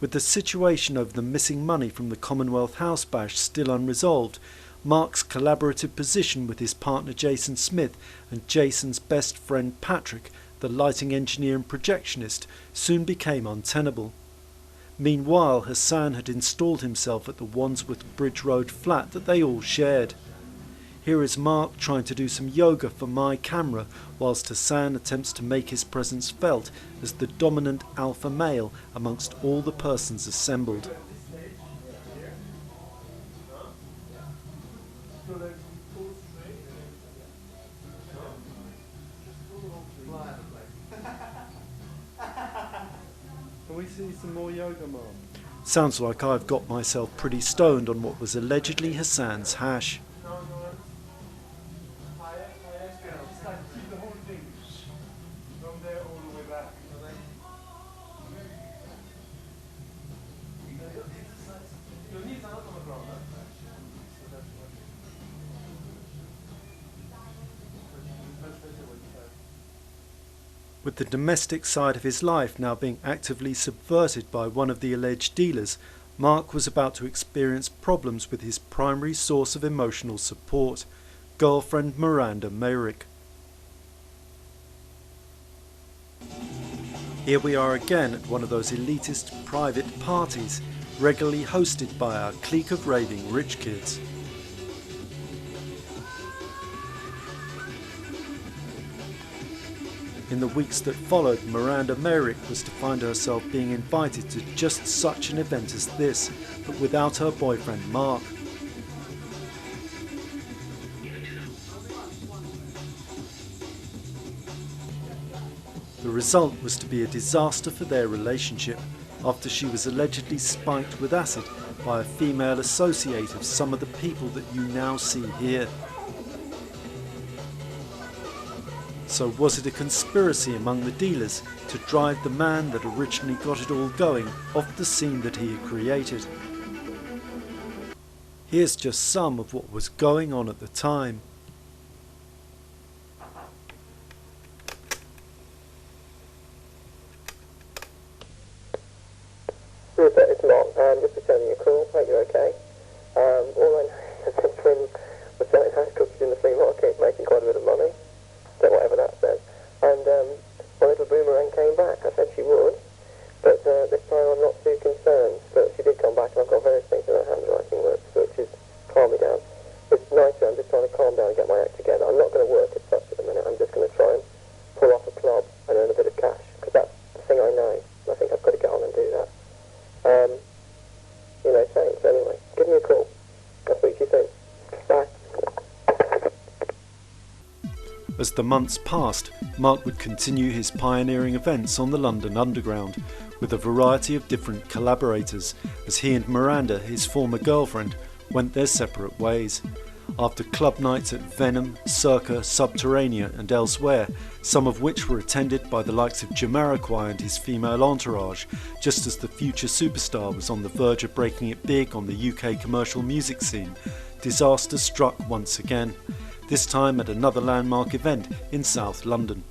With the situation over the missing money from the Commonwealth House bash still unresolved, Mark's collaborative position with his partner Jason Smith and Jason's best friend Patrick, the lighting engineer and projectionist, soon became untenable. Meanwhile, Hassan had installed himself at the Wandsworth Bridge Road flat that they all shared. Here is Mark trying to do some yoga for my camera, whilst Hassan attempts to make his presence felt as the dominant alpha male amongst all the persons assembled. Can we see some more yoga, Mark? Sounds like I've got myself pretty stoned on what was allegedly Hassan's hash. With the domestic side of his life now being actively subverted by one of the alleged dealers, Mark was about to experience problems with his primary source of emotional support, girlfriend Miranda Meyrick. Here we are again at one of those elitist private parties, regularly hosted by our clique of raving rich kids. In the weeks that followed, Miranda Meyrick was to find herself being invited to just such an event as this, but without her boyfriend Mark. The result was to be a disaster for their relationship, after she was allegedly spiked with acid by a female associate of some of the people that you now see here. So was it a conspiracy among the dealers to drive the man that originally got it all going off the scene that he had created? Here's just some of what was going on at the time. Rupert, it's Mark. Just returning your call. Hope you're okay. All I know is that Trim was selling hash cookies in the flea market, making quite a bit of money. So whatever that says. And my little boomerang came back. I said she would, but this time I'm not too concerned. But she did come back, and I've got various things in her handwriting works, which is calm me down. It's nice. I'm just trying to calm down and get my act together. I'm not going to work as such at the minute. I'm just going to try and pull off a club and earn a bit of cash, because that's the thing I know. I think I've got to get on and do that. Thanks anyway. Give me a call. I'll speak to you soon. Bye. As the months passed, Mark would continue his pioneering events on the London Underground, with a variety of different collaborators, as he and Miranda, his former girlfriend, went their separate ways. After club nights at Venom, Circa, Subterranea and elsewhere, some of which were attended by the likes of Jamiroquai and his female entourage, just as the future superstar was on the verge of breaking it big on the UK commercial music scene, disaster struck once again, this time at another landmark event in South London.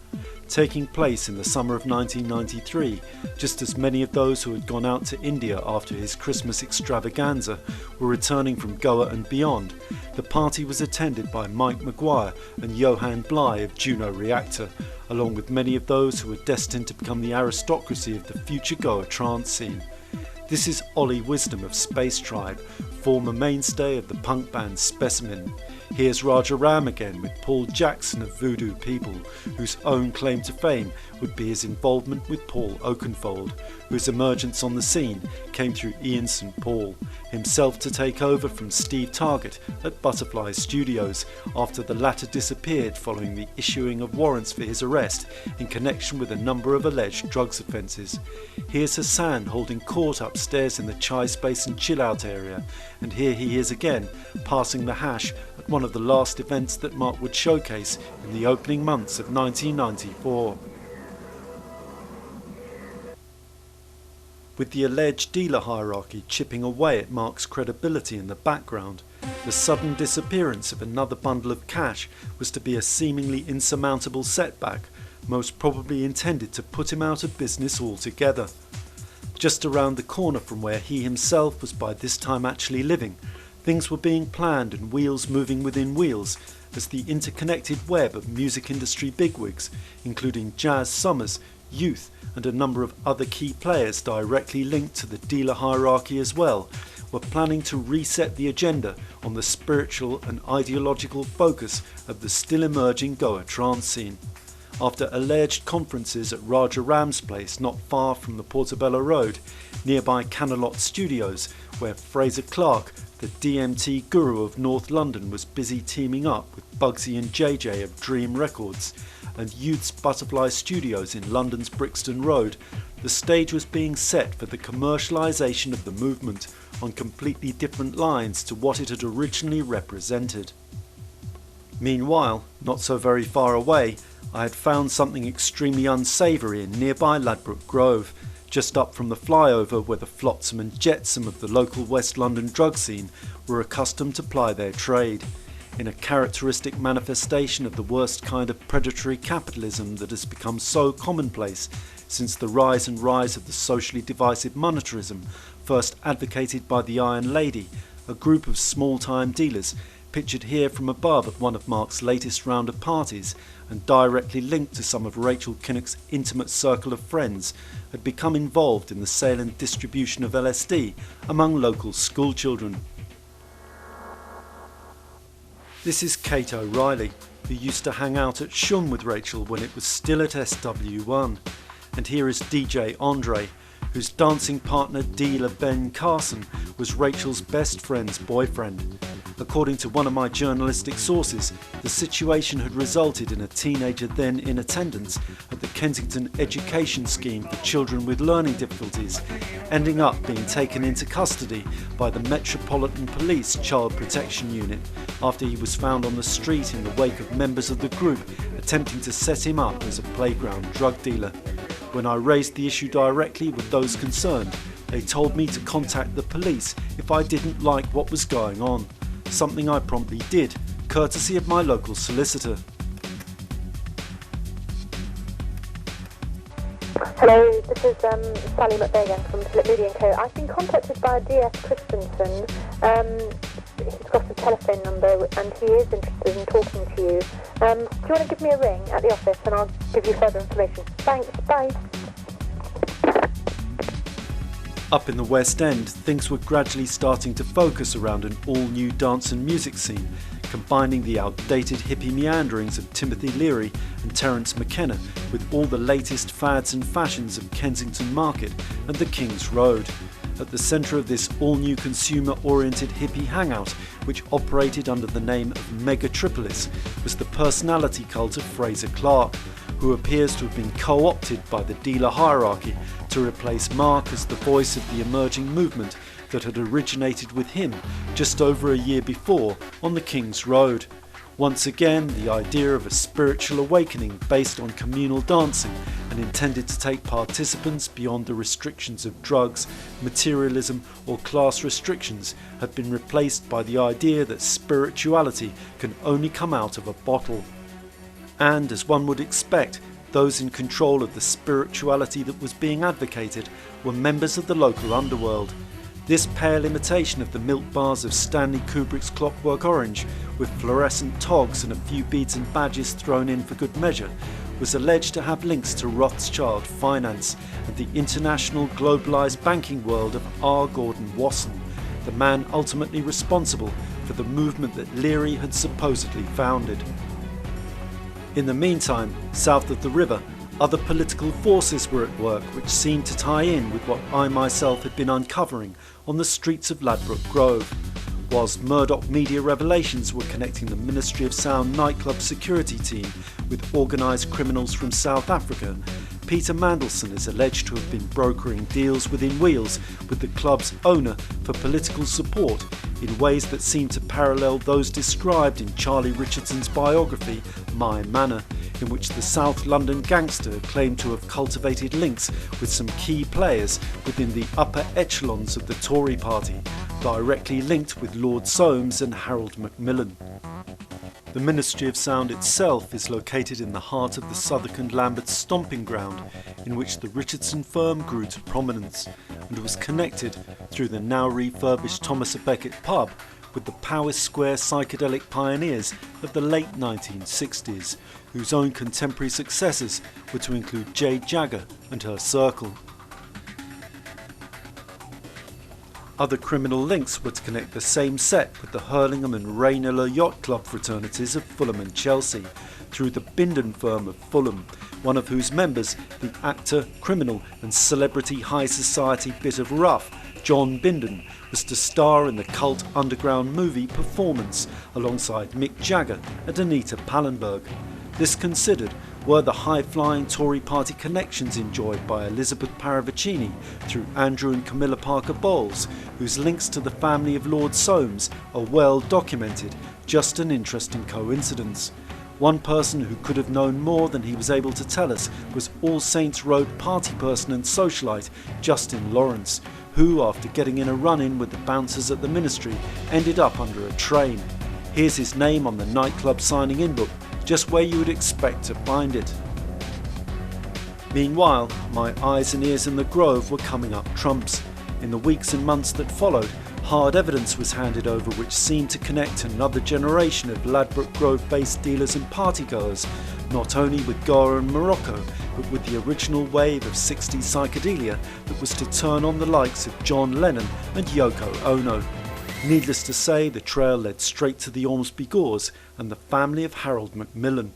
Taking place in the summer of 1993, just as many of those who had gone out to India after his Christmas extravaganza were returning from Goa and beyond, the party was attended by Mike Maguire and Johan Bly of Juno Reactor, along with many of those who were destined to become the aristocracy of the future Goa trance scene. This is Willy Wisp of Space Tribe, former mainstay of the punk band Specimen. Here's Raja Ram again with Paul Jackson of Voodoo People, whose own claim to fame would be his involvement with Paul Oakenfold, whose emergence on the scene came through Ian St Paul, himself to take over from Steve Target at Butterfly Studios after the latter disappeared following the issuing of warrants for his arrest in connection with a number of alleged drugs offences. Here's Hassan holding court upstairs in the Chai Space and Chill Out area, and here he is again, passing the hash at one of the last events that Mark would showcase in the opening months of 1994. With the alleged dealer hierarchy chipping away at Mark's credibility in the background, the sudden disappearance of another bundle of cash was to be a seemingly insurmountable setback, most probably intended to put him out of business altogether. just around the corner from where he himself was by this time actually living. Things were being planned and wheels moving within wheels as the interconnected web of music industry bigwigs, including Jazz Summers, Youth and a number of other key players directly linked to the dealer hierarchy as well, were planning to reset the agenda on the spiritual and ideological focus of the still emerging Goa trance scene. After alleged conferences at Raja Ram's place not far from the Portobello Road, nearby Canalot Studios, where Fraser Clark, the DMT guru of North London, was busy teaming up with Bugsy and JJ of Dream Records, and Youth's Butterfly Studios in London's Brixton Road, the stage was being set for the commercialization of the movement on completely different lines to what it had originally represented. Meanwhile, not so very far away, I had found something extremely unsavoury in nearby Ladbroke Grove, just up from the flyover where the flotsam and jetsam of the local West London drug scene were accustomed to ply their trade, in a characteristic manifestation of the worst kind of predatory capitalism that has become so commonplace since the rise of the socially divisive monetarism first advocated by the Iron Lady, a group of small-time dealers pictured here from above at one of Mark's latest round of parties and directly linked to some of Rachel Kinnock's intimate circle of friends, had become involved in the sale and distribution of LSD among local school children. This is Kate O'Reilly, who used to hang out at Shum with Rachel when it was still at SW1, and here is DJ Andre, whose dancing partner dealer Ben Carson was Rachel's best friend's boyfriend. According to one of my journalistic sources, the situation had resulted in a teenager then in attendance at the Kensington Education Scheme for children with learning difficulties, ending up being taken into custody by the Metropolitan Police Child Protection Unit after he was found on the street in the wake of members of the group attempting to set him up as a playground drug dealer. When I raised the issue directly with those concerned, they told me to contact the police if I didn't like what was going on, something I promptly did, courtesy of my local solicitor. Hello, this is Sally McBagan from Philip Moody & Co. I've been contacted by D.S. Christensen. He's got a telephone number and he is interested in talking to you. Do you want to give me a ring at the office and I'll give you further information? Thanks, bye. Up in the West End, things were gradually starting to focus around an all-new dance and music scene, combining the outdated hippie meanderings of Timothy Leary and Terence McKenna with all the latest fads and fashions of Kensington Market and the King's Road. At the centre of this all-new consumer-oriented hippie hangout, which operated under the name of Mega Tripolis, was the personality cult of Fraser Clark, who appears to have been co-opted by the dealer hierarchy to replace Mark as the voice of the emerging movement that had originated with him just over a year before on the King's Road. Once again, the idea of a spiritual awakening based on communal dancing and intended to take participants beyond the restrictions of drugs, materialism or class restrictions had been replaced by the idea that spirituality can only come out of a bottle. And, as one would expect, those in control of the spirituality that was being advocated were members of the local underworld. This pale imitation of the milk bars of Stanley Kubrick's Clockwork Orange, with fluorescent togs and a few beads and badges thrown in for good measure, was alleged to have links to Rothschild finance and the international globalised banking world of R. Gordon Wasson, the man ultimately responsible for the movement that Leary had supposedly founded. In the meantime, south of the river, other political forces were at work which seemed to tie in with what I myself had been uncovering on the streets of Ladbroke Grove. Whilst Murdoch media revelations were connecting the Ministry of Sound nightclub security team with organised criminals from South Africa, Peter Mandelson is alleged to have been brokering deals within wheels with the club's owner for political support in ways that seem to parallel those described in Charlie Richardson's biography, My Manor, in which the South London gangster claimed to have cultivated links with some key players within the upper echelons of the Tory party, directly linked with Lord Soames and Harold Macmillan. The Ministry of Sound itself is located in the heart of the Southwark and Lambeth stomping ground, in which the Richardson firm grew to prominence, and was connected through the now refurbished Thomas à Becket pub with the Powis Square psychedelic pioneers of the late 1960s, whose own contemporary successors were to include Jade Jagger and her circle. Other criminal links were to connect the same set with the Hurlingham and Raynor Yacht Club fraternities of Fulham and Chelsea, through the Bindon firm of Fulham, one of whose members, the actor, criminal and celebrity high society bit of rough, John Bindon, was to star in the cult underground movie Performance alongside Mick Jagger and Anita Pallenberg. This considered, were the high-flying Tory party connections enjoyed by Elizabeth Paravicini through Andrew and Camilla Parker Bowles, whose links to the family of Lord Soames are well documented, just an interesting coincidence. One person who could have known more than he was able to tell us was All Saints Road party person and socialite Justin Lawrence, who, after getting in a run-in with the bouncers at the Ministry, ended up under a train. Here's his name on the nightclub signing-in book, just where you would expect to find it. Meanwhile, my eyes and ears in the Grove were coming up trumps. In the weeks and months that followed, hard evidence was handed over which seemed to connect another generation of Ladbroke Grove-based dealers and partygoers, not only with Goa and Morocco, but with the original wave of 60s psychedelia that was to turn on the likes of John Lennon and Yoko Ono. Needless to say, the trail led straight to the Ormsby Gauze and the family of Harold Macmillan.